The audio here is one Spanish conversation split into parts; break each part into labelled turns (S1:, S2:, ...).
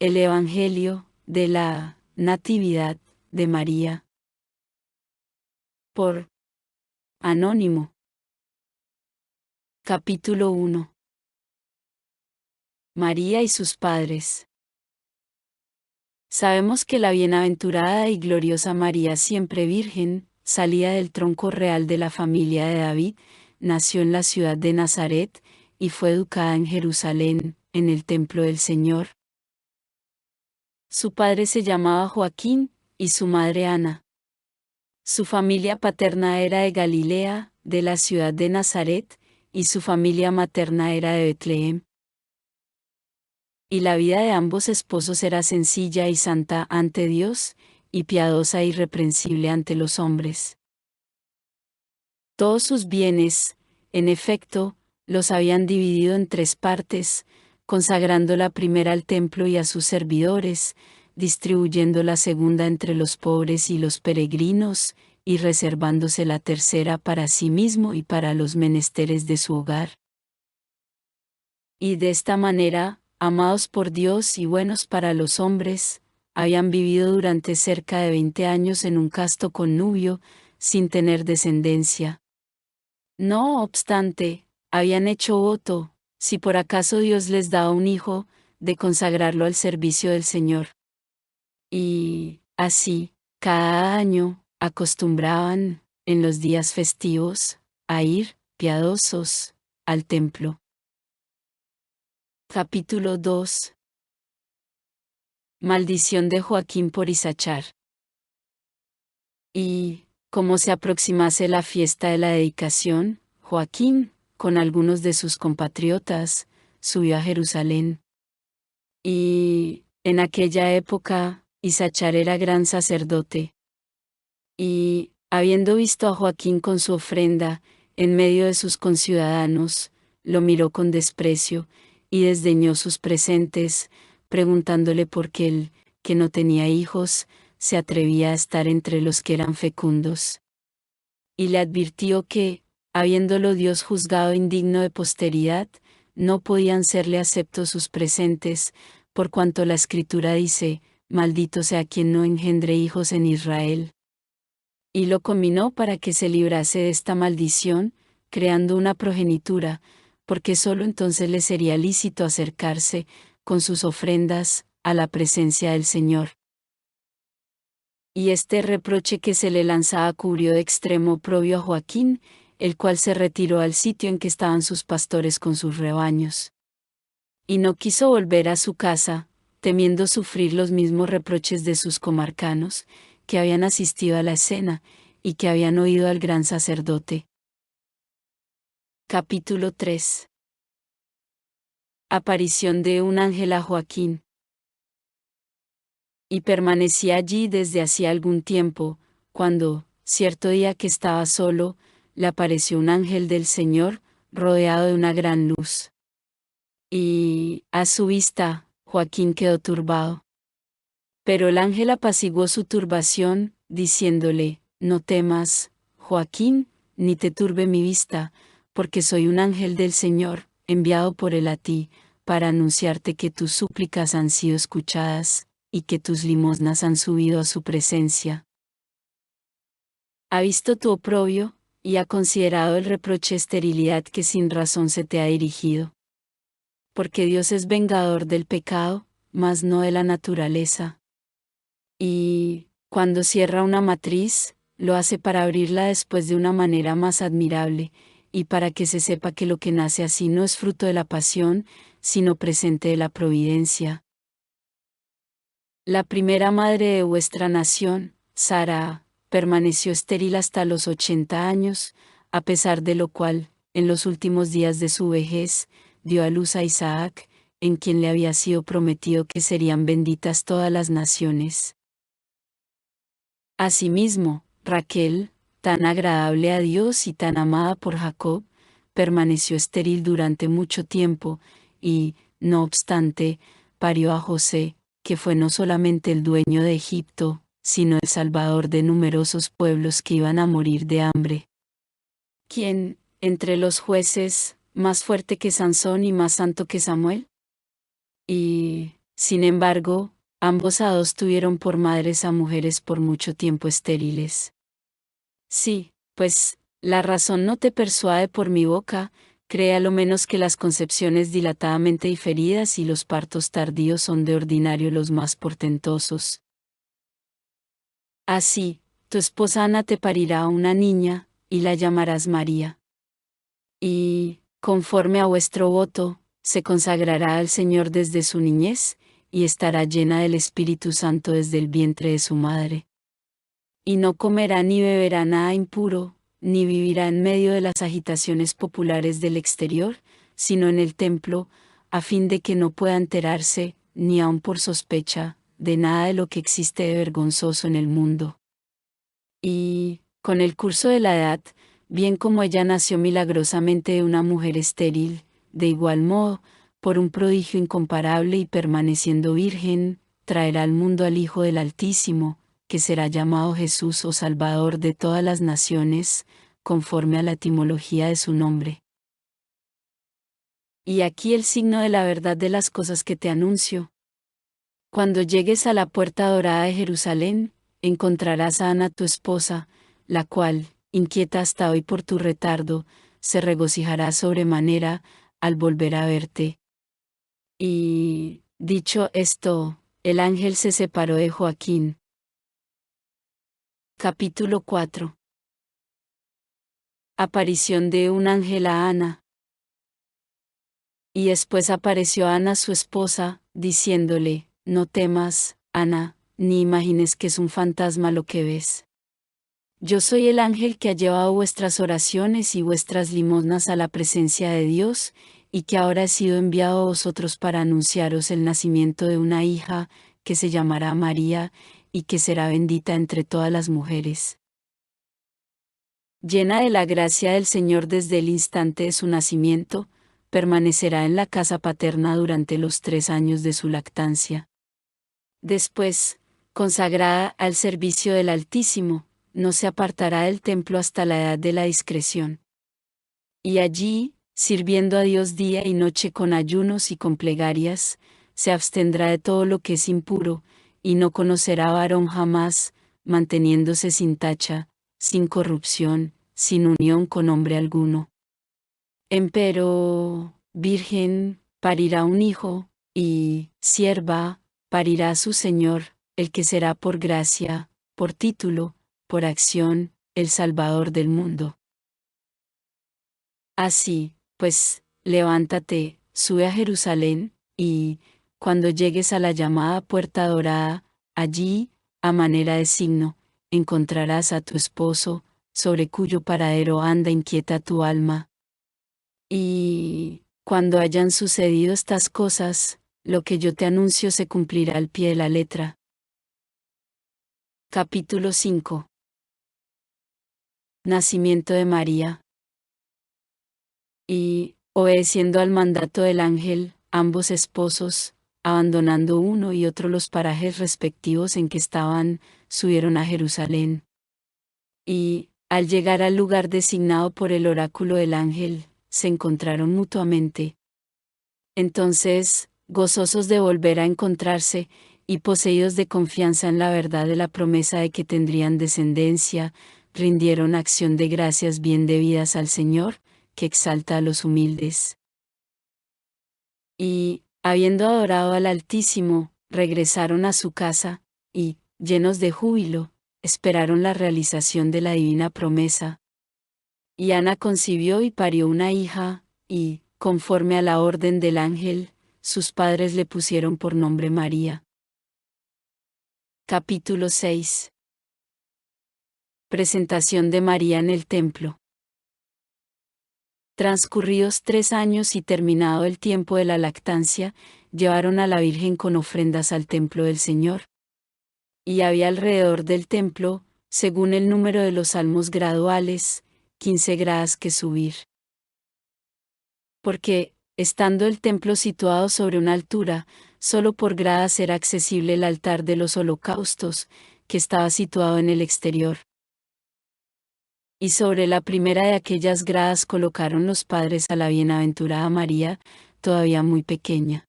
S1: El Evangelio de la Natividad de María. Por Anónimo. Capítulo 1. María y sus padres. Sabemos que la bienaventurada y gloriosa María, siempre virgen, salida del tronco real de la familia de David, nació en la ciudad de Nazaret, y fue educada en Jerusalén, en el templo del Señor. Su padre se llamaba Joaquín, y su madre Ana. Su familia paterna era de Galilea, de la ciudad de Nazaret, y su familia materna era de Betlehem. Y la vida de ambos esposos era sencilla y santa ante Dios, y piadosa e irreprensible ante los hombres. Todos sus bienes, en efecto, los habían dividido en 3 partes, consagrando la primera al templo y a sus servidores, distribuyendo la segunda entre los pobres y los peregrinos, y reservándose la tercera para sí mismo y para los menesteres de su hogar. Y de esta manera, amados por Dios y buenos para los hombres, habían vivido durante cerca de 20 años en un casto connubio, sin tener descendencia. No obstante, habían hecho voto, si por acaso Dios les daba un hijo, de consagrarlo al servicio del Señor. Y, así, cada año, acostumbraban, en los días festivos, a ir, piadosos, al templo. Capítulo 2. Maldición de Joaquín por Isachar. Y, como se aproximase la fiesta de la dedicación, Joaquín, con algunos de sus compatriotas, subió a Jerusalén. Y, en aquella época, Isachar era gran sacerdote. Y, habiendo visto a Joaquín con su ofrenda, en medio de sus conciudadanos, lo miró con desprecio, y desdeñó sus presentes, preguntándole por qué él, que no tenía hijos, se atrevía a estar entre los que eran fecundos. Y le advirtió que, habiéndolo Dios juzgado indigno de posteridad, no podían serle aceptos sus presentes, por cuanto la Escritura dice, maldito sea quien no engendre hijos en Israel. Y lo conminó para que se librase de esta maldición, creando una progenitura, porque sólo entonces le sería lícito acercarse, con sus ofrendas, a la presencia del Señor. Y este reproche que se le lanzaba cubrió de extremo oprobio a Joaquín, el cual se retiró al sitio en que estaban sus pastores con sus rebaños. Y no quiso volver a su casa, temiendo sufrir los mismos reproches de sus comarcanos, que habían asistido a la escena, y que habían oído al gran sacerdote. Capítulo 3. Aparición de un ángel a Joaquín. Y permanecía allí desde hacía algún tiempo, cuando, cierto día que estaba solo, le apareció un ángel del Señor, rodeado de una gran luz. Y, a su vista, Joaquín quedó turbado. Pero el ángel apaciguó su turbación, diciéndole, no temas, Joaquín, ni te turbe mi vista, porque soy un ángel del Señor, enviado por él a ti, para anunciarte que tus súplicas han sido escuchadas, y que tus limosnas han subido a su presencia. Ha visto tu oprobio, y ha considerado el reproche esterilidad que sin razón se te ha dirigido. Porque Dios es vengador del pecado, mas no de la naturaleza. Y, cuando cierra una matriz, lo hace para abrirla después de una manera más admirable, y para que se sepa que lo que nace así no es fruto de la pasión, sino presente de la providencia. La primera madre de vuestra nación, Sara, permaneció estéril hasta los 80 años, a pesar de lo cual, en los últimos días de su vejez, dio a luz a Isaac, en quien le había sido prometido que serían benditas todas las naciones. Asimismo, Raquel, tan agradable a Dios y tan amada por Jacob, permaneció estéril durante mucho tiempo, y, no obstante, parió a José, que fue no solamente el dueño de Egipto, sino el salvador de numerosos pueblos que iban a morir de hambre. ¿Quién, entre los jueces, más fuerte que Sansón y más santo que Samuel? Y, Sin embargo, ambos hados tuvieron por madres a mujeres por mucho tiempo estériles. Sí, pues, la razón no te persuade por mi boca, cree a lo menos que las concepciones dilatadamente diferidas y los partos tardíos son de ordinario los más portentosos. Así, tu esposa Ana te parirá una niña, y la llamarás María. Y, conforme a vuestro voto, se consagrará al Señor desde su niñez, y estará llena del Espíritu Santo desde el vientre de su madre. Y no comerá ni beberá nada impuro, ni vivirá en medio de las agitaciones populares del exterior, sino en el templo, a fin de que no pueda enterarse, ni aun por sospecha, de nada de lo que existe de vergonzoso en el mundo. Y, con el curso de la edad, bien como ella nació milagrosamente de una mujer estéril, de igual modo, por un prodigio incomparable y permaneciendo virgen, traerá al mundo al Hijo del Altísimo, que será llamado Jesús o Salvador de todas las naciones, conforme a la etimología de su nombre. Y aquí el signo de la verdad de las cosas que te anuncio. Cuando llegues a la puerta dorada de Jerusalén, encontrarás a Ana tu esposa, la cual, inquieta hasta hoy por tu retardo, se regocijará sobremanera al volver a verte. Y, dicho esto, el ángel se separó de Joaquín. Capítulo 4. Aparición de un ángel a Ana. Y después apareció Ana su esposa, diciéndole, no temas, Ana, ni imagines que es un fantasma lo que ves. Yo soy el ángel que ha llevado vuestras oraciones y vuestras limosnas a la presencia de Dios, y que ahora he sido enviado a vosotros para anunciaros el nacimiento de una hija, que se llamará María, y que será bendita entre todas las mujeres. Llena de la gracia del Señor desde el instante de su nacimiento, permanecerá en la casa paterna durante los 3 años de su lactancia. Después, consagrada al servicio del Altísimo, no se apartará del templo hasta la edad de la discreción. Y allí, sirviendo a Dios día y noche con ayunos y con plegarias, se abstendrá de todo lo que es impuro, y no conocerá varón jamás, manteniéndose sin tacha, sin corrupción, sin unión con hombre alguno. Empero, virgen, parirá un hijo, y, sierva, parirá a su Señor, el que será por gracia, por título, por acción, el Salvador del mundo. Así, pues, levántate, sube a Jerusalén, y, cuando llegues a la llamada puerta dorada, allí, a manera de signo, encontrarás a tu esposo, sobre cuyo paradero anda inquieta tu alma. Y, cuando hayan sucedido estas cosas, lo que yo te anuncio se cumplirá al pie de la letra. Capítulo 5. Nacimiento de María. Y, obedeciendo al mandato del ángel, ambos esposos, abandonando uno y otro los parajes respectivos en que estaban, subieron a Jerusalén. Y, al llegar al lugar designado por el oráculo del ángel, se encontraron mutuamente. Entonces, gozosos de volver a encontrarse, y poseídos de confianza en la verdad de la promesa de que tendrían descendencia, rindieron acción de gracias bien debidas al Señor, que exalta a los humildes. Y, habiendo adorado al Altísimo, regresaron a su casa, y, llenos de júbilo, esperaron la realización de la divina promesa. Y Ana concibió y parió una hija, y, conforme a la orden del ángel, sus padres le pusieron por nombre María. Capítulo 6. Presentación de María en el templo. Transcurridos 3 años y terminado el tiempo de la lactancia, llevaron a la Virgen con ofrendas al templo del Señor. Y había alrededor del templo, según el número de los salmos graduales, 15 gradas que subir. Porque, estando el templo situado sobre una altura, solo por gradas era accesible el altar de los holocaustos, que estaba situado en el exterior. Y sobre la primera de aquellas gradas colocaron los padres a la bienaventurada María, todavía muy pequeña.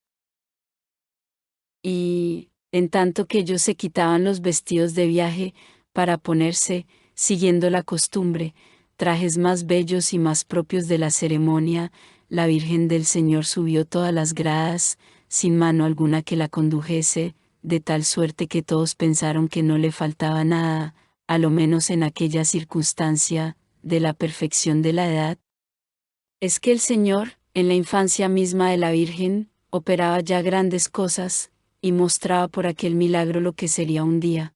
S1: Y, en tanto que ellos se quitaban los vestidos de viaje, para ponerse, siguiendo la costumbre, trajes más bellos y más propios de la ceremonia, la Virgen del Señor subió todas las gradas, sin mano alguna que la condujese, de tal suerte que todos pensaron que no le faltaba nada, a lo menos en aquella circunstancia, de la perfección de la edad. Es que el Señor, en la infancia misma de la Virgen, operaba ya grandes cosas, y mostraba por aquel milagro lo que sería un día.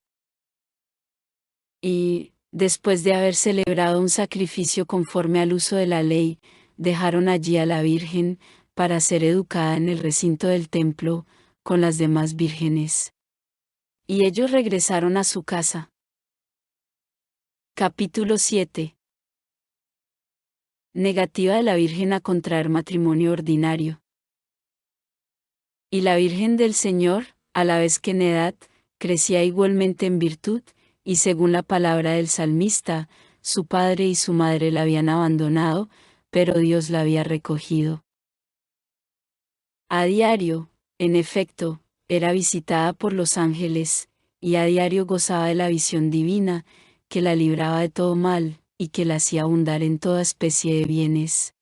S1: Y, después de haber celebrado un sacrificio conforme al uso de la ley, dejaron allí a la Virgen, para ser educada en el recinto del templo, con las demás vírgenes. Y ellos regresaron a su casa. Capítulo 7. Negativa de la Virgen a contraer matrimonio ordinario. Y la Virgen del Señor, a la vez que en edad, crecía igualmente en virtud, y según la palabra del salmista, su padre y su madre la habían abandonado, pero Dios la había recogido. A diario, en efecto, era visitada por los ángeles, y a diario gozaba de la visión divina, que la libraba de todo mal, y que la hacía abundar en toda especie de bienes.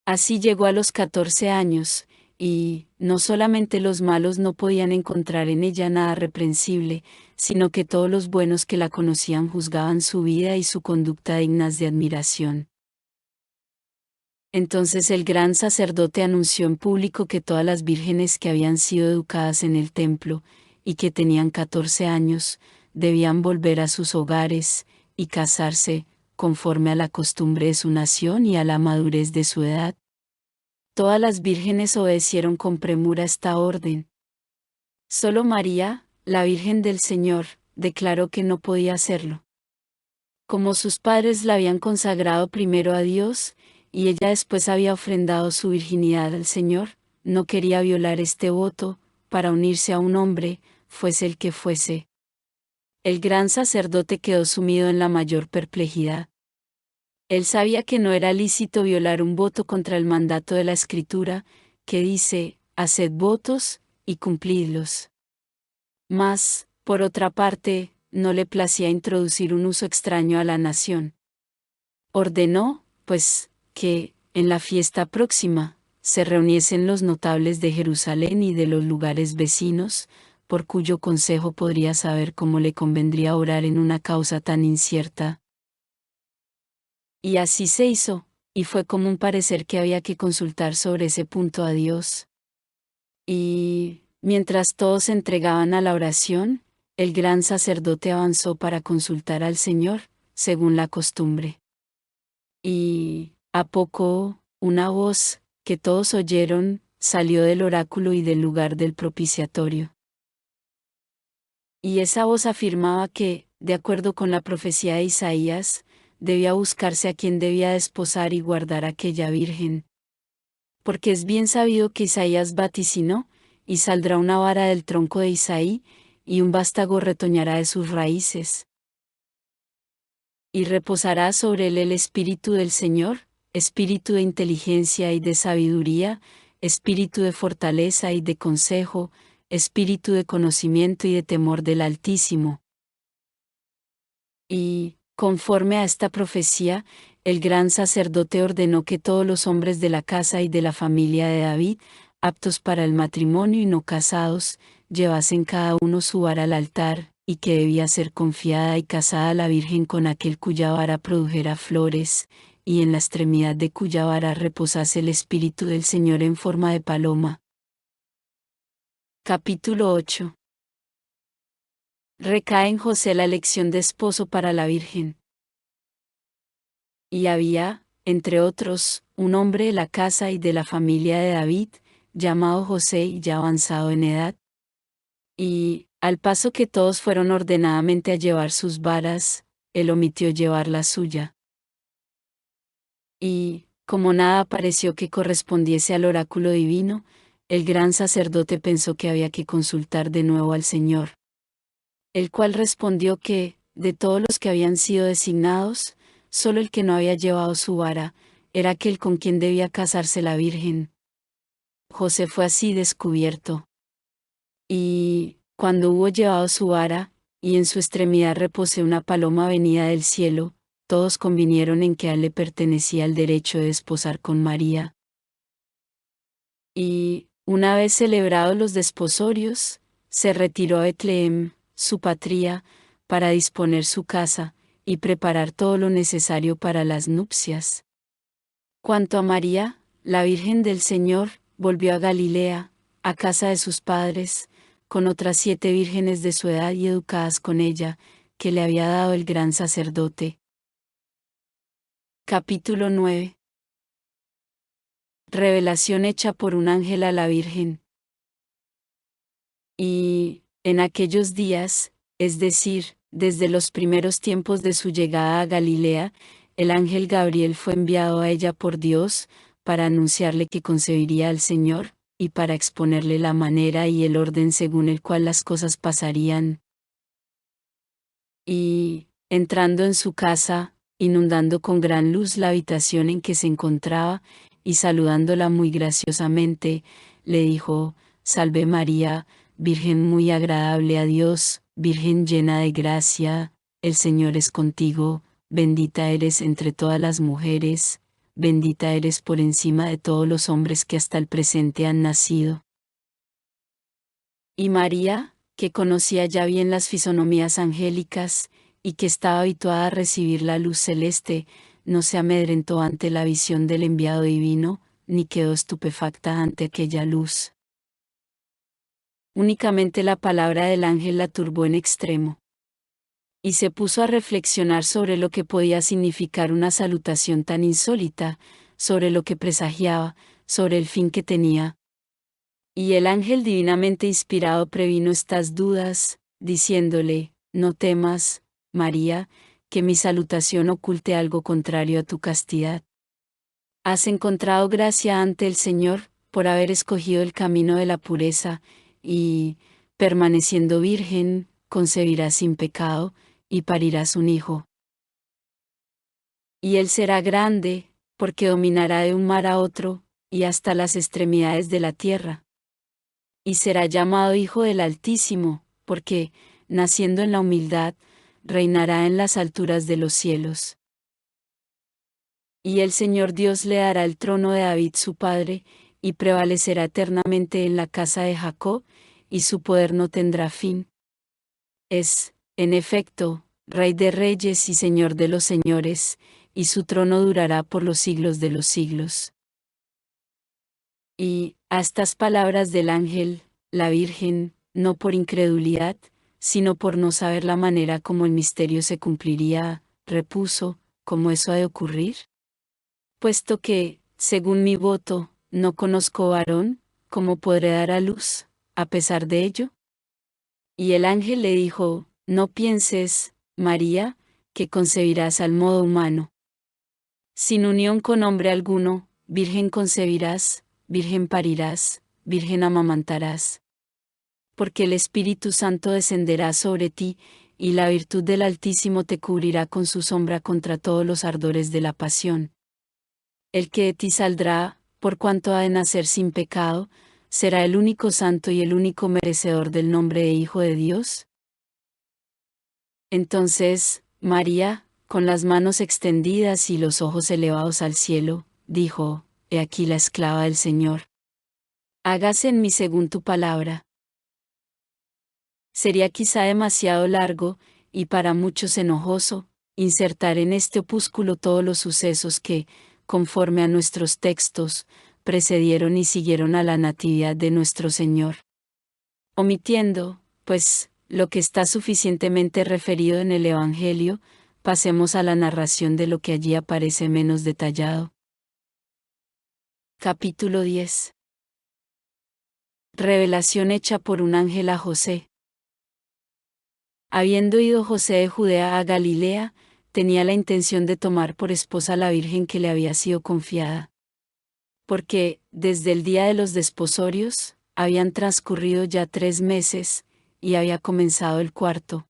S1: Así llegó a los 14 años, y, no solamente los malos no podían encontrar en ella nada reprensible, sino que todos los buenos que la conocían juzgaban su vida y su conducta dignas de admiración. Entonces el gran sacerdote anunció en público que todas las vírgenes que habían sido educadas en el templo, y que tenían 14 años, debían volver a sus hogares, y casarse, conforme a la costumbre de su nación y a la madurez de su edad. Todas las vírgenes obedecieron con premura esta orden. Solo María, la Virgen del Señor, declaró que no podía hacerlo. Como sus padres la habían consagrado primero a Dios, y ella después había ofrendado su virginidad al Señor, no quería violar este voto, para unirse a un hombre, fuese el que fuese. El gran sacerdote quedó sumido en la mayor perplejidad. Él sabía que no era lícito violar un voto contra el mandato de la Escritura, que dice, haced votos, y cumplidlos. Mas, por otra parte, no le placía introducir un uso extraño a la nación. Ordenó, pues, que, en la fiesta próxima, se reuniesen los notables de Jerusalén y de los lugares vecinos, por cuyo consejo podría saber cómo le convendría orar en una causa tan incierta. Y así se hizo, y fue común parecer que había que consultar sobre ese punto a Dios. Y, mientras todos se entregaban a la oración, el gran sacerdote avanzó para consultar al Señor, según la costumbre. Y, a poco, una voz, que todos oyeron, salió del oráculo y del lugar del propiciatorio. Y esa voz afirmaba que, de acuerdo con la profecía de Isaías, debía buscarse a quien debía desposar y guardar aquella virgen. Porque es bien sabido que Isaías vaticinó, y saldrá una vara del tronco de Isaí, y un vástago retoñará de sus raíces. Y reposará sobre él el Espíritu del Señor, espíritu de inteligencia y de sabiduría, espíritu de fortaleza y de consejo, espíritu de conocimiento y de temor del Altísimo. Y, conforme a esta profecía, el gran sacerdote ordenó que todos los hombres de la casa y de la familia de David, aptos para el matrimonio y no casados, llevasen cada uno su vara al altar, y que debía ser confiada y casada la Virgen con aquel cuya vara produjera flores, y en la extremidad de cuya vara reposase el Espíritu del Señor en forma de paloma. Capítulo 8. Recae en José la elección de esposo para la Virgen. Y había, entre otros, un hombre de la casa y de la familia de David, llamado José y ya avanzado en edad. Y, al paso que todos fueron ordenadamente a llevar sus varas, él omitió llevar la suya. Y, como nada pareció que correspondiese al oráculo divino, el gran sacerdote pensó que había que consultar de nuevo al Señor. El cual respondió que, de todos los que habían sido designados, solo el que no había llevado su vara, era aquel con quien debía casarse la Virgen. José fue así descubierto. Y, cuando hubo llevado su vara, y en su extremidad reposé una paloma venida del cielo, todos convinieron en que a él le pertenecía el derecho de desposar con María. Y, una vez celebrados los desposorios, se retiró a Betlehem, su patria, para disponer su casa, y preparar todo lo necesario para las nupcias. Cuanto a María, la Virgen del Señor, volvió a Galilea, a casa de sus padres, con otras 7 vírgenes de su edad y educadas con ella, que le había dado el gran sacerdote. Capítulo 9. Revelación hecha por un ángel a la Virgen. Y, en aquellos días, es decir, desde los primeros tiempos de su llegada a Galilea, el ángel Gabriel fue enviado a ella por Dios, para anunciarle que concebiría al Señor, y para exponerle la manera y el orden según el cual las cosas pasarían. Y, entrando en su casa, inundando con gran luz la habitación en que se encontraba, y saludándola muy graciosamente, le dijo: Salve María, Virgen muy agradable a Dios, Virgen llena de gracia, el Señor es contigo, bendita eres entre todas las mujeres, bendita eres por encima de todos los hombres que hasta el presente han nacido. Y María, que conocía ya bien las fisonomías angélicas, y que estaba habituada a recibir la luz celeste, no se amedrentó ante la visión del enviado divino, ni quedó estupefacta ante aquella luz. Únicamente la palabra del ángel la turbó en extremo. Y se puso a reflexionar sobre lo que podía significar una salutación tan insólita, sobre lo que presagiaba, sobre el fin que tenía. Y el ángel divinamente inspirado previno estas dudas, diciéndole: No temas, María, que mi salutación oculte algo contrario a tu castidad. Has encontrado gracia ante el Señor, por haber escogido el camino de la pureza, y, permaneciendo virgen, concebirás sin pecado, y parirás un hijo. Y él será grande, porque dominará de un mar a otro, y hasta las extremidades de la tierra. Y será llamado Hijo del Altísimo, porque, naciendo en la humildad, reinará en las alturas de los cielos. Y el Señor Dios le dará el trono de David su padre, y prevalecerá eternamente en la casa de Jacob, y su poder no tendrá fin. Es, en efecto, Rey de reyes y Señor de los señores, y su trono durará por los siglos de los siglos. Y, a estas palabras del ángel, la Virgen, no por incredulidad, sino por no saber la manera como el misterio se cumpliría, repuso: ¿Cómo eso ha de ocurrir? Puesto que, según mi voto, no conozco varón, ¿cómo podré dar a luz, a pesar de ello? Y el ángel le dijo: No pienses, María, que concebirás al modo humano. Sin unión con hombre alguno, virgen concebirás, virgen parirás, virgen amamantarás. Porque el Espíritu Santo descenderá sobre ti, y la virtud del Altísimo te cubrirá con su sombra contra todos los ardores de la pasión. El que de ti saldrá, por cuanto ha de nacer sin pecado, será el único santo y el único merecedor del nombre de Hijo de Dios. Entonces, María, con las manos extendidas y los ojos elevados al cielo, dijo: He aquí la esclava del Señor. Hágase en mí según tu palabra. Sería quizá demasiado largo, y para muchos enojoso, insertar en este opúsculo todos los sucesos que, conforme a nuestros textos, precedieron y siguieron a la natividad de nuestro Señor. Omitiendo, pues, lo que está suficientemente referido en el Evangelio, pasemos a la narración de lo que allí aparece menos detallado. Capítulo 10. Revelación hecha por un ángel a José. Habiendo ido José de Judea a Galilea, tenía la intención de tomar por esposa a la Virgen que le había sido confiada. Porque, desde el día de los desposorios, habían transcurrido ya 3 meses, y había comenzado el cuarto.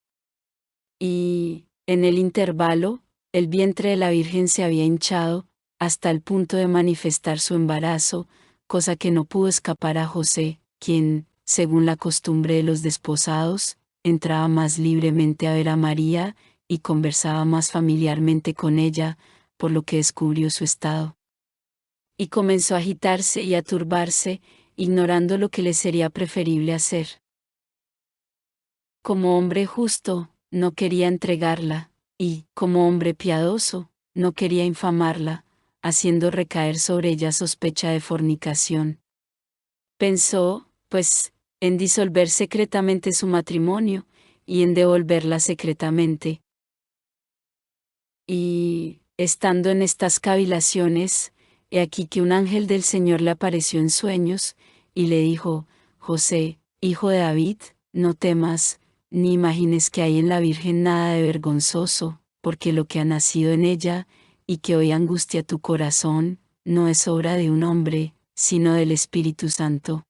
S1: Y, en el intervalo, el vientre de la Virgen se había hinchado, hasta el punto de manifestar su embarazo, cosa que no pudo escapar a José, quien, según la costumbre de los desposados, entraba más libremente a ver a María, y conversaba más familiarmente con ella, por lo que descubrió su estado. Y comenzó a agitarse y a turbarse, ignorando lo que le sería preferible hacer. Como hombre justo, no quería entregarla, y, como hombre piadoso, no quería infamarla, haciendo recaer sobre ella sospecha de fornicación. Pensó, pues, en disolver secretamente su matrimonio, y en devolverla secretamente. Y, estando en estas cavilaciones, he aquí que un ángel del Señor le apareció en sueños, y le dijo: José, hijo de David, no temas, ni imagines que hay en la Virgen nada de vergonzoso, porque lo que ha nacido en ella, y que hoy angustia tu corazón, no es obra de un hombre, sino del Espíritu Santo.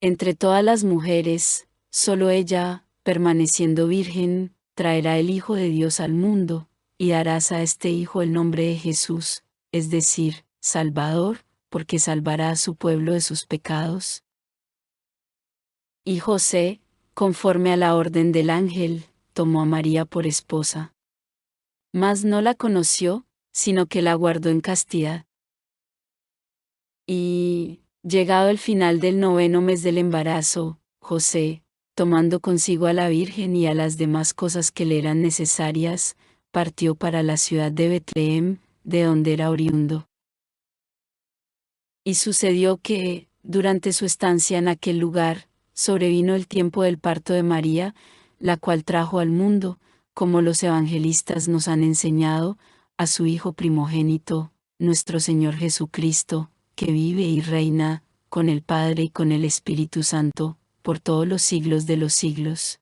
S1: Entre todas las mujeres, solo ella, permaneciendo virgen, traerá el Hijo de Dios al mundo, y darás a este Hijo el nombre de Jesús, es decir, Salvador, porque salvará a su pueblo de sus pecados. Y José, conforme a la orden del ángel, tomó a María por esposa. Mas no la conoció, sino que la guardó en castidad. Y, llegado el final del 9º mes del embarazo, José, tomando consigo a la Virgen y a las demás cosas que le eran necesarias, partió para la ciudad de Betlehem, de donde era oriundo. Y sucedió que, durante su estancia en aquel lugar, sobrevino el tiempo del parto de María, la cual trajo al mundo, como los evangelistas nos han enseñado, a su Hijo primogénito, nuestro Señor Jesucristo, que vive y reina, con el Padre y con el Espíritu Santo, por todos los siglos de los siglos.